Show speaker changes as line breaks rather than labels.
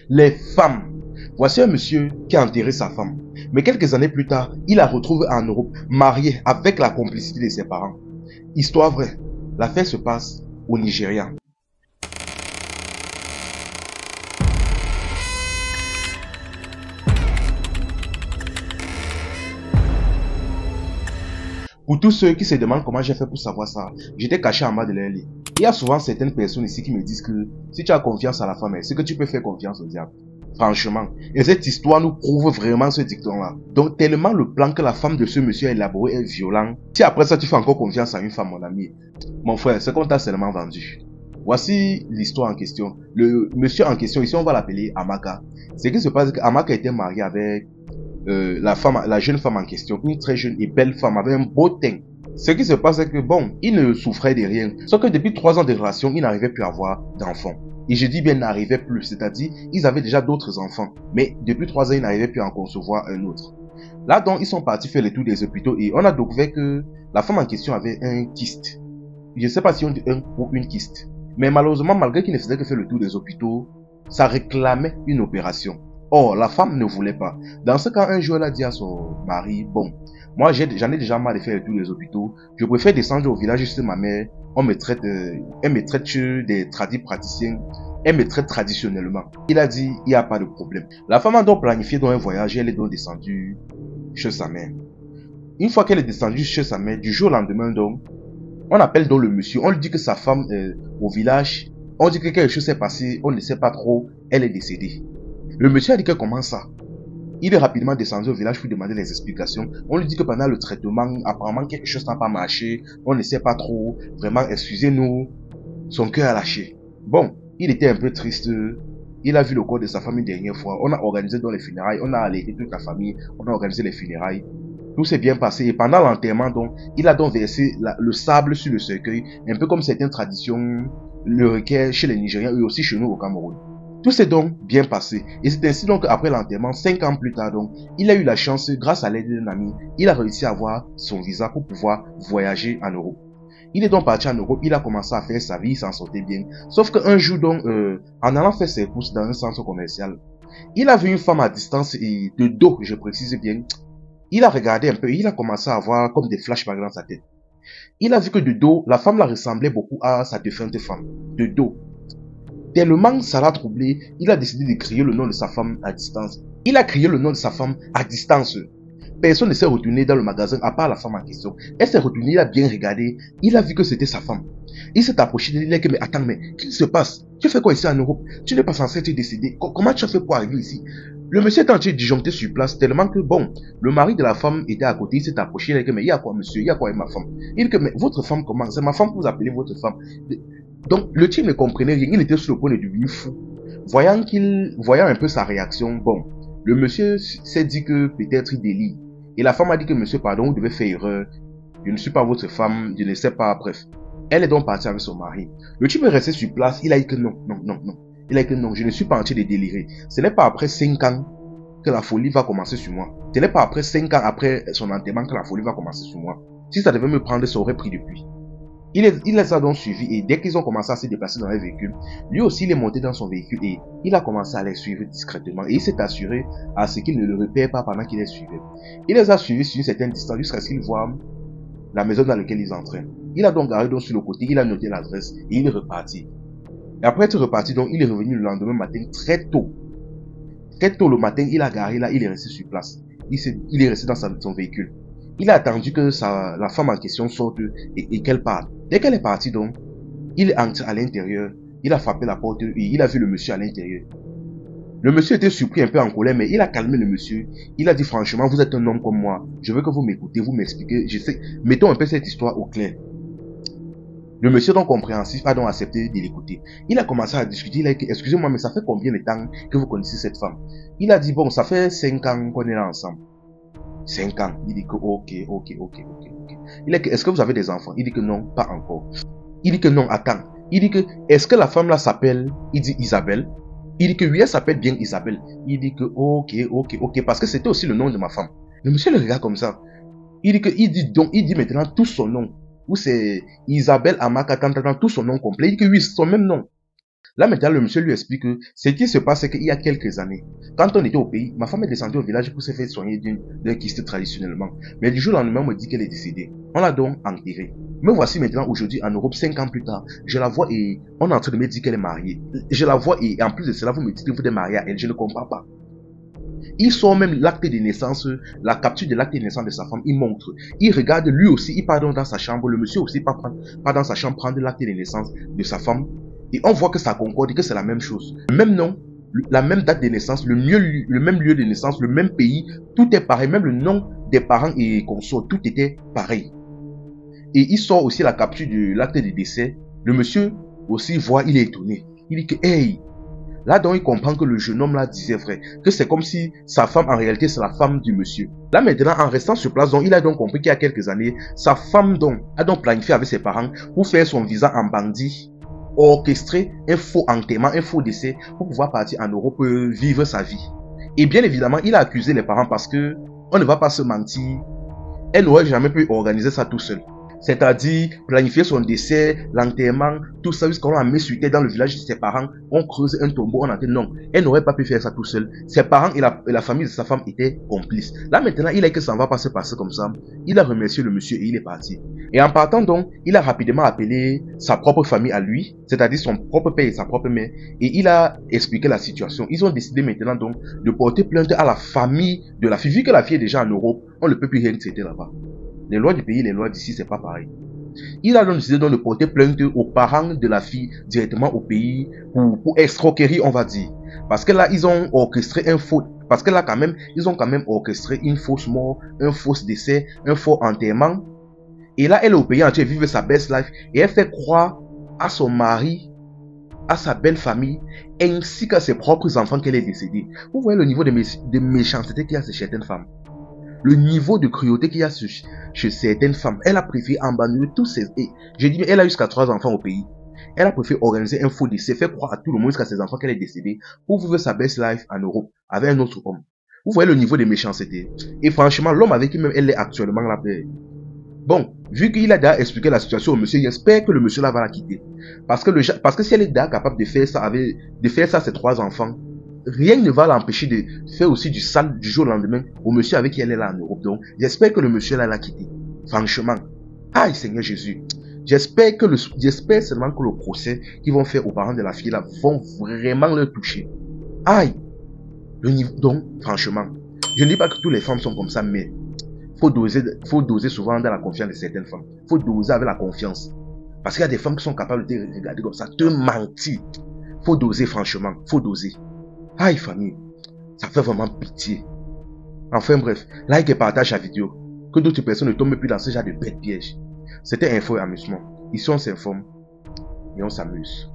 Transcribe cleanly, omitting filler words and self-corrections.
Les femmes. Voici un monsieur qui a enterré sa femme. Mais quelques années plus tard, il la retrouve en Europe, mariée avec la complicité de ses parents. Histoire vraie. L'affaire se passe au Nigeria. Pour tous ceux qui se demandent comment j'ai fait pour savoir ça, j'étais caché en bas de leur lit. Il y a souvent certaines personnes ici qui me disent que si tu as confiance à la femme, c'est que tu peux faire confiance au diable. Franchement. Et cette histoire nous prouve vraiment ce dicton-là. Donc tellement le plan que la femme de ce monsieur a élaboré est violent. Si après ça tu fais encore confiance à une femme, mon ami, mon frère, c'est qu'on t'a seulement vendu. Voici l'histoire en question. Le monsieur en question, ici on va l'appeler Amaka. Ce qui se passe, c'est qu'Amaka était marié avec la jeune femme en question, une très jeune et belle femme avec un beau teint. Ce qui se passe, c'est que bon, il ne souffrait de rien. Sauf que depuis 3 ans de relation, il n'arrivait plus à avoir d'enfants. Et je dis bien n'arrivait plus, c'est-à-dire, ils avaient déjà d'autres enfants. Mais depuis 3 ans, ils n'arrivaient plus à en concevoir un autre. Là donc, ils sont partis faire le tour des hôpitaux et on a découvert que la femme en question avait un kyste. Je ne sais pas si on dit un ou une kyste. Mais malheureusement, malgré qu'il ne faisait que faire le tour des hôpitaux, ça réclamait une opération. Or, la femme ne voulait pas. Dans ce cas, un jour, elle a dit à son mari, bon, moi, j'en ai déjà marre de faire tous les hôpitaux. Je préfère descendre au village juste ma mère. Elle me traite des tradis praticiens. Elle me traite traditionnellement. Il a dit, il n'y a pas de problème. La femme a donc planifié dans un voyage et elle est donc descendue chez sa mère. Une fois qu'elle est descendue chez sa mère, du jour au lendemain donc, on appelle donc le monsieur. On lui dit que sa femme au village, on dit que quelque chose s'est passé, on ne sait pas trop, elle est décédée. Le monsieur a dit que comment ça? Il est rapidement descendu au village pour demander les explications. On lui dit que pendant le traitement, apparemment quelque chose n'a pas marché. On ne sait pas trop. Vraiment, excusez-nous. Son cœur a lâché. Bon, il était un peu triste. Il a vu le corps de sa famille une dernière fois. On a organisé dans les funérailles. On a alerté toute la famille. On a organisé les funérailles. Tout s'est bien passé. Et pendant l'enterrement, donc, il a donc versé le sable sur le cercueil. Un peu comme certaines traditions le requièrent chez les Nigériens et aussi chez nous au Cameroun. Tout s'est donc bien passé. Et c'est ainsi donc après l'enterrement, 5 ans plus tard donc, il a eu la chance, grâce à l'aide d'un ami, il a réussi à avoir son visa pour pouvoir voyager en Europe. Il est donc parti en Europe, il a commencé à faire sa vie, il s'en sortait bien. Sauf qu'un jour donc, en allant faire ses courses dans un centre commercial, il a vu une femme à distance et de dos, je précise bien. Il a regardé un peu, il a commencé à avoir comme des flashbacks dans sa tête. Il a vu que de dos, la femme la ressemblait beaucoup à sa défunte femme. De dos. Tellement ça l'a troublé, il a décidé de crier le nom de sa femme à distance. Il a crié le nom de sa femme à distance. Personne ne s'est retourné dans le magasin à part la femme en question. Elle s'est retournée, il a bien regardé, il a vu que c'était sa femme. Il s'est approché de lui, il a dit, mais attends, mais qu'est-ce qui se passe? Tu fais quoi ici en Europe? Tu n'es pas censé être décédé. Comment tu as fait pour arriver ici? Le monsieur est en train de disjoncter sur place tellement que bon, le mari de la femme était à côté, il s'est approché, il a dit, mais il y a quoi monsieur? Il y a quoi avec ma femme? Il dit, mais votre femme comment? C'est ma femme que vous appelez votre femme. Donc, le type ne comprenait rien, il était sur le point de devenir fou. Voyant un peu sa réaction, bon, le monsieur s'est dit que peut-être il délie. Et la femme a dit que monsieur, pardon, vous devez faire erreur. Je ne suis pas votre femme, je ne sais pas, bref. Elle est donc partie avec son mari. Le type est resté sur place, il a dit que non, non, non, non. Il a dit que non, je ne suis pas en train de délirer. Ce n'est pas après 5 ans que la folie va commencer sur moi. Ce n'est pas après 5 ans après son enterrement que la folie va commencer sur moi. Si ça devait me prendre, ça aurait pris depuis. Il les a donc suivis et dès qu'ils ont commencé à se déplacer dans les véhicules, lui aussi il est monté dans son véhicule et il a commencé à les suivre discrètement et il s'est assuré à ce qu'il ne le repère pas pendant qu'il les suivait. Il les a suivis sur une certaine distance jusqu'à ce qu'il voit la maison dans laquelle ils entraient. Il a donc garé donc sur le côté, il a noté l'adresse et il est reparti. Et après être reparti donc, il est revenu le lendemain matin très tôt. Très tôt le matin, il a garé là, il est resté sur place. Il est resté dans son véhicule. Il a attendu que la femme en question sorte et qu'elle parte. Dès qu'elle est partie donc, il est entré à l'intérieur, il a frappé la porte et il a vu le monsieur à l'intérieur. Le monsieur était surpris, un peu en colère, mais il a calmé le monsieur. Il a dit franchement, vous êtes un homme comme moi. Je veux que vous m'écoutez, vous m'expliquez. Je sais, mettons un peu cette histoire au clair. Le monsieur donc compréhensif a donc accepté de l'écouter. Il a commencé à discuter, il a dit, excusez-moi, mais ça fait combien de temps que vous connaissez cette femme? Il a dit, bon, ça fait 5 ans qu'on est là ensemble. 5 ans. Il dit que ok. Il dit que est-ce que vous avez des enfants? Il dit que non, pas encore. Il dit que non, attends. Il dit que est-ce que la femme là s'appelle, il dit Isabelle? Il dit que oui, elle s'appelle bien Isabelle. Il dit que ok, parce que c'était aussi le nom de ma femme. Le monsieur le regarde comme ça. Il dit maintenant tout son nom. Ou c'est Isabelle Amaka, tout son nom complet. Il dit que oui, c'est son même nom. Là maintenant, le monsieur lui explique que ce qui se passe, c'est qu'il y a quelques années, quand on était au pays, ma femme est descendue au village pour se faire soigner d'un kyste traditionnellement. Mais du jour au lendemain, on me dit qu'elle est décédée. On l'a donc enterrée. Me voici maintenant aujourd'hui en Europe, 5 ans plus tard. Je la vois et on est en train de me dire qu'elle est mariée. Je la vois et en plus de cela, vous me dites que vous êtes marié à elle. Je ne comprends pas. Il sort même l'acte de naissance, la capture de l'acte de naissance de sa femme, il montre. Il regarde lui aussi, il part dans sa chambre, le monsieur aussi part dans sa chambre prendre l'acte de naissance de sa femme. Et on voit que ça concorde et que c'est la même chose. Le même nom, la même date de naissance, le même lieu de naissance, le même pays, tout est pareil, même le nom des parents et consorts, tout était pareil. Et il sort aussi la capture de l'acte de décès. Le monsieur aussi voit, il est étonné. Il dit que, hey, là donc il comprend que le jeune homme là disait vrai, que c'est comme si sa femme en réalité c'est la femme du monsieur. Là maintenant en restant sur place, donc il a donc compris qu'il y a quelques années, sa femme donc a donc planifié avec ses parents pour faire son visa en bandit, orchestrer un faux enterrement, un faux décès pour pouvoir partir en Europe vivre sa vie. Et bien évidemment il a accusé les parents parce que on ne va pas se mentir, elle n'aurait jamais pu organiser ça tout seul. C'est-à-dire planifier son décès, l'enterrement, tout ça jusqu'à on a mis sur terre dans le village de ses parents, on creuse un tombeau, on enterre. Non, elle n'aurait pas pu faire ça tout seul. Ses parents et la famille de sa femme étaient complices. Là maintenant, il est que ça ne va pas se passer comme ça. Il a remercié le monsieur et il est parti. Et en partant donc, il a rapidement appelé sa propre famille à lui, c'est-à-dire son propre père et sa propre mère, et il a expliqué la situation. Ils ont décidé maintenant donc de porter plainte à la famille de la fille. Vu que la fille est déjà en Europe, on ne peut plus rien traiter là-bas. Les lois du pays, les lois d'ici, c'est pas pareil. Il a donc décidé de porter plainte aux parents de la fille directement au pays pour escroquerie, on va dire. Parce que là, ils ont orchestré un faux, parce que là, quand même, ils ont quand même orchestré une fausse mort, un faux décès, un faux enterrement. Et là, elle est au pays entier, vive sa best life, et elle fait croire à son mari, à sa belle famille, ainsi qu'à ses propres enfants qu'elle est décédée. Vous voyez le niveau de méchanceté qu'il y a chez certaines femmes. Le niveau de cruauté qu'il y a chez certaines femmes. Elle a préféré abandonner tous ses... Et je dis, mais elle a jusqu'à 3 enfants au pays. Elle a préféré organiser un faux décès, faire croire à tout le monde jusqu'à ses enfants qu'elle est décédée pour vivre sa best life en Europe avec un autre homme. Vous voyez le niveau de méchanceté. Et franchement, l'homme avec qui même elle est actuellement là, bon, vu qu'il a déjà expliqué la situation au monsieur, j'espère que le monsieur là va la quitter. Parce que si elle est déjà capable de faire ça à ses 3 enfants, rien ne va l'empêcher de faire aussi du sale du jour au lendemain au monsieur avec qui elle est là en Europe. Donc, j'espère que le monsieur là l'a quitté. Franchement. Aïe, Seigneur Jésus. J'espère seulement que le procès qu'ils vont faire aux parents de la fille là vont vraiment le toucher. Aïe. Donc, franchement. Je ne dis pas que toutes les femmes sont comme ça, mais faut doser souvent dans la confiance de certaines femmes. Faut doser avec la confiance. Parce qu'il y a des femmes qui sont capables de te regarder comme ça, te mentir. Faut doser, franchement. Faut doser. Aïe, famille. Ça fait vraiment pitié. Enfin bref, like et partage la vidéo. Que d'autres personnes ne tombent plus dans ce genre de bêtes pièges. C'était Info et Amusement. Ici on s'informe et on s'amuse.